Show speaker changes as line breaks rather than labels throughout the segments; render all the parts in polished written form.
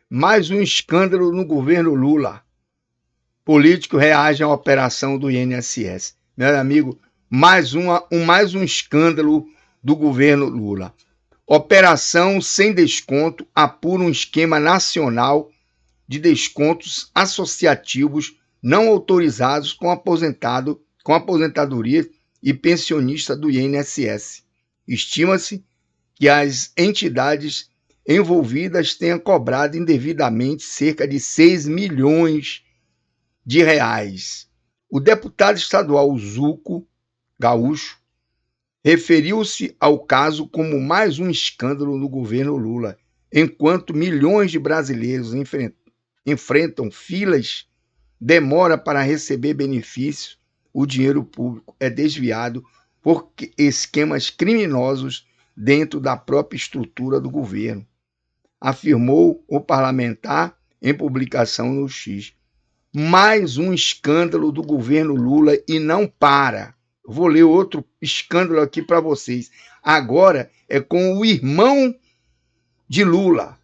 Mais um escândalo no governo Lula. Político reage à operação do INSS. Meu amigo, mais um escândalo do governo Lula. Operação sem desconto apura um esquema nacional de descontos associativos não autorizados com aposentadoria e pensionista do INSS. Estima-se que as entidades envolvidas tenham cobrado indevidamente cerca de 6 milhões de reais. O deputado estadual Zuco Gaúcho referiu-se ao caso como mais um escândalo no governo Lula, enquanto milhões de brasileiros enfrentam filas, demora para receber benefícios, o dinheiro público é desviado por esquemas criminosos dentro da própria estrutura do governo, afirmou o parlamentar em publicação no X. Mais um escândalo do governo Lula e não para. Vou ler outro escândalo aqui para vocês. Agora é com o irmão de Lula.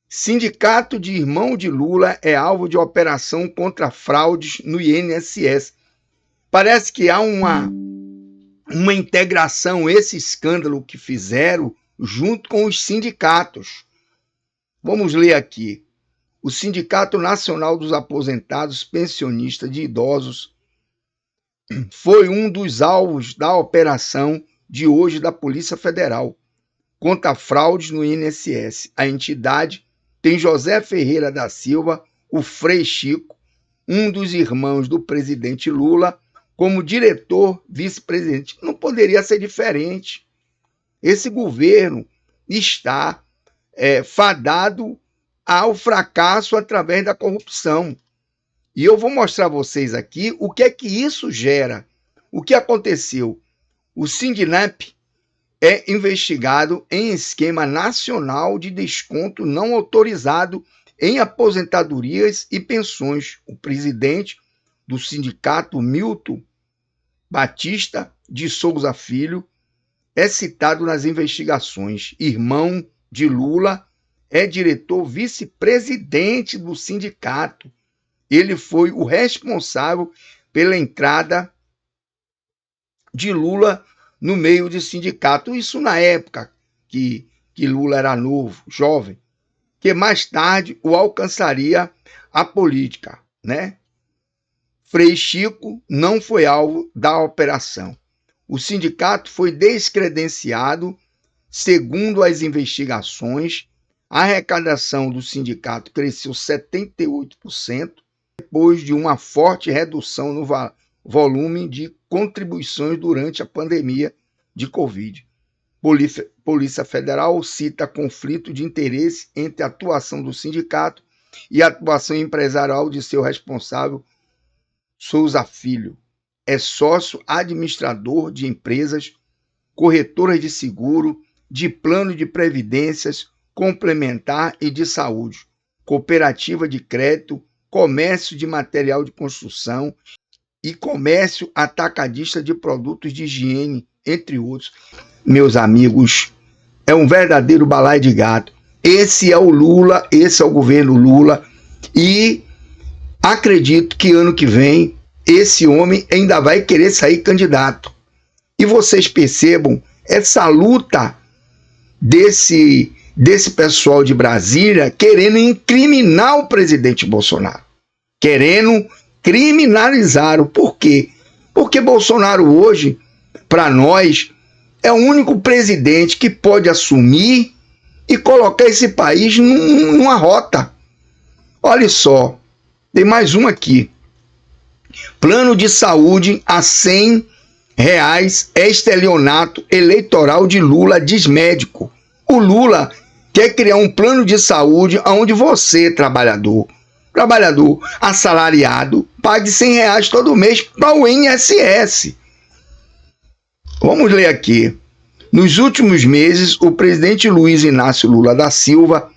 Sindicato de irmão de Lula é alvo de operação contra fraudes no INSS. Parece que há uma integração, esse escândalo que fizeram junto com os sindicatos. Vamos ler aqui. O Sindicato Nacional dos Aposentados Pensionistas de Idosos foi um dos alvos da operação de hoje da Polícia Federal contra fraudes no INSS. A entidade tem José Ferreira da Silva, o Frei Chico, um dos irmãos do presidente Lula, como diretor vice-presidente. Não poderia ser diferente. Esse governo está fadado ao fracasso através da corrupção. E eu vou mostrar a vocês aqui o que é que isso gera. O que aconteceu? O Sindinep é investigado em esquema nacional de desconto não autorizado em aposentadorias e pensões. O presidente do sindicato, Milton Batista de Souza Filho, é citado nas investigações. Irmão de Lula, é diretor vice-presidente do sindicato. Ele foi o responsável pela entrada de Lula no meio de sindicato. Isso na época que Lula era novo, jovem, que mais tarde o alcançaria a política, né? Frei Chico não foi alvo da operação. O sindicato foi descredenciado, segundo as investigações. A arrecadação do sindicato cresceu 78%, depois de uma forte redução no volume de contribuições durante a pandemia de Covid. Polícia Federal cita conflito de interesse entre a atuação do sindicato e a atuação empresarial de seu responsável, Souza Filho. É sócio administrador de empresas, corretoras de seguro, de plano de previdências, complementar e de saúde, cooperativa de crédito, comércio de material de construção e comércio atacadista de produtos de higiene, entre outros. Meus amigos, é um verdadeiro balaio de gato. Esse é o Lula, esse é o governo Lula, e acredito que ano que vem esse homem ainda vai querer sair candidato. E vocês percebam essa luta desse pessoal de Brasília querendo incriminar o presidente Bolsonaro. Querendo criminalizar. Por quê? Porque Bolsonaro hoje, para nós, é o único presidente que pode assumir e colocar esse país numa rota. Olha só, tem mais um aqui. Plano de saúde a R$100 é estelionato eleitoral de Lula, diz médico. O Lula quer criar um plano de saúde onde você, trabalhador assalariado, pague R$100 todo mês para o INSS. Vamos ler aqui. Nos últimos meses, o presidente Luiz Inácio Lula da Silva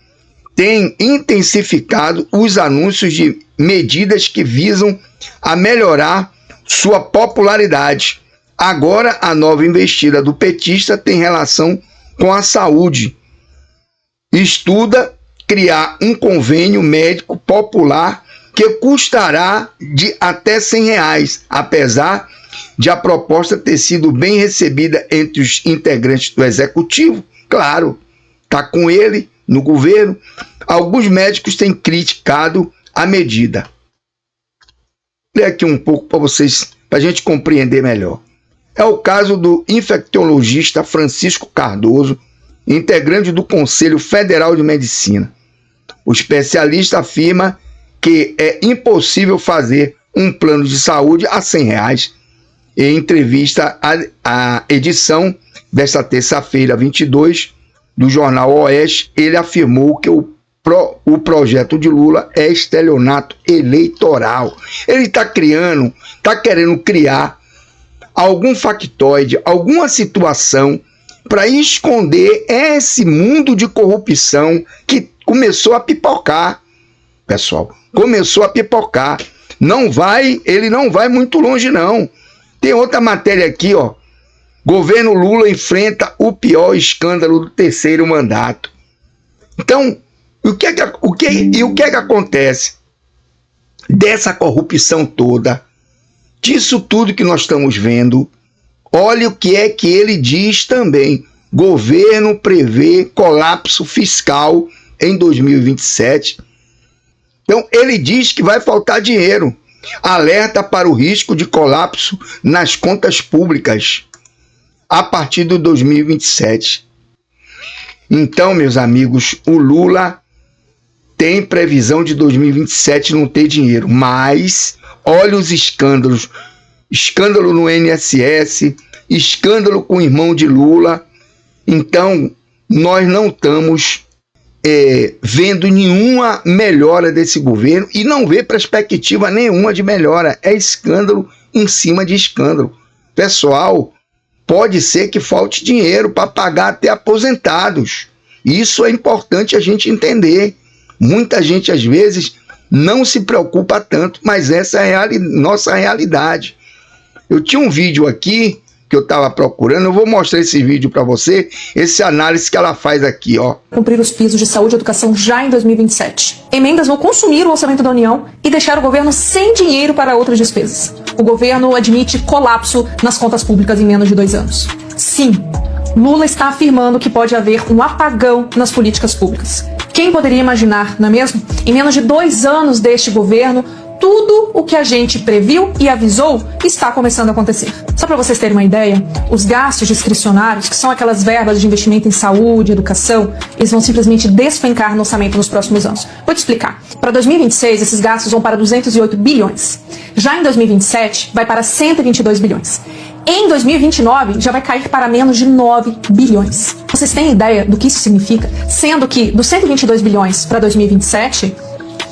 tem intensificado os anúncios de medidas que visam a melhorar sua popularidade. Agora, a nova investida do petista tem relação com a saúde. Estuda criar um convênio médico popular que custará de até R$100, apesar de a proposta ter sido bem recebida entre os integrantes do executivo. Claro, está com ele no governo. Alguns médicos têm criticado a medida. Vou ler aqui um pouco para vocês, para a gente compreender melhor. É o caso do infectologista Francisco Cardoso, integrante do Conselho Federal de Medicina. O especialista afirma que é impossível fazer um plano de saúde a R$100. Em entrevista à edição desta terça-feira, 22, do Jornal Oeste, ele afirmou que o projeto de Lula é estelionato eleitoral. Ele está querendo criar algum factoide, alguma situação para esconder esse mundo de corrupção que começou a pipocar, pessoal. Começou a pipocar. Ele não vai muito longe, não. Tem outra matéria aqui, ó. Governo Lula enfrenta o pior escândalo do terceiro mandato. Então, o que é que acontece dessa corrupção toda, disso tudo que nós estamos vendo? Olha o que é que ele diz também. Governo prevê colapso fiscal em 2027. Então, ele diz que vai faltar dinheiro. Alerta para o risco de colapso nas contas públicas a partir de 2027. Então, meus amigos, o Lula tem previsão de 2027 não ter dinheiro, mas olha os escândalos. Escândalo no INSS, escândalo com o irmão de Lula. Então, nós não estamos vendo nenhuma melhora desse governo e não vê perspectiva nenhuma de melhora. É escândalo em cima de escândalo. Pessoal, pode ser que falte dinheiro para pagar até aposentados. Isso é importante a gente entender. Muita gente, às vezes, não se preocupa tanto, mas essa é a nossa realidade. Eu tinha um vídeo aqui que eu estava procurando, eu vou mostrar esse vídeo para você, esse análise que ela faz aqui, ó.
Cumprir os pisos de saúde e educação já em 2027. Emendas vão consumir o orçamento da União e deixar o governo sem dinheiro para outras despesas. O governo admite colapso nas contas públicas em menos de 2 anos. Sim, Lula está afirmando que pode haver um apagão nas políticas públicas. Quem poderia imaginar, não é mesmo? Em menos de 2 anos deste governo, tudo o que a gente previu e avisou está começando a acontecer. Só para vocês terem uma ideia, os gastos discricionários, que são aquelas verbas de investimento em saúde, educação, eles vão simplesmente despencar no orçamento nos próximos anos. Vou te explicar. Para 2026, esses gastos vão para 208 bilhões. Já em 2027, vai para 122 bilhões. Em 2029, já vai cair para menos de 9 bilhões. Vocês têm ideia do que isso significa? Sendo que dos 122 bilhões para 2027...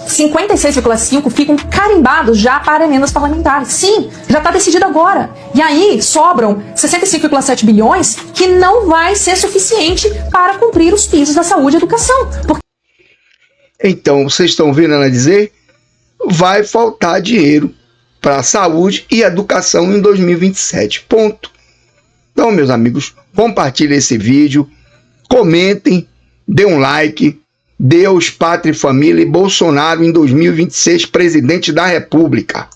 56,5 ficam carimbados já para emendas parlamentares. Sim, já está decidido agora. E aí sobram 65,7 bilhões que não vai ser suficiente para cumprir os pisos da saúde e educação.
Então, vocês estão vendo ela dizer? Vai faltar dinheiro para a saúde e educação em 2027. Ponto. Então, meus amigos, compartilhem esse vídeo, comentem, dê um like. Deus, Pátria e Família e Bolsonaro em 2026, presidente da República.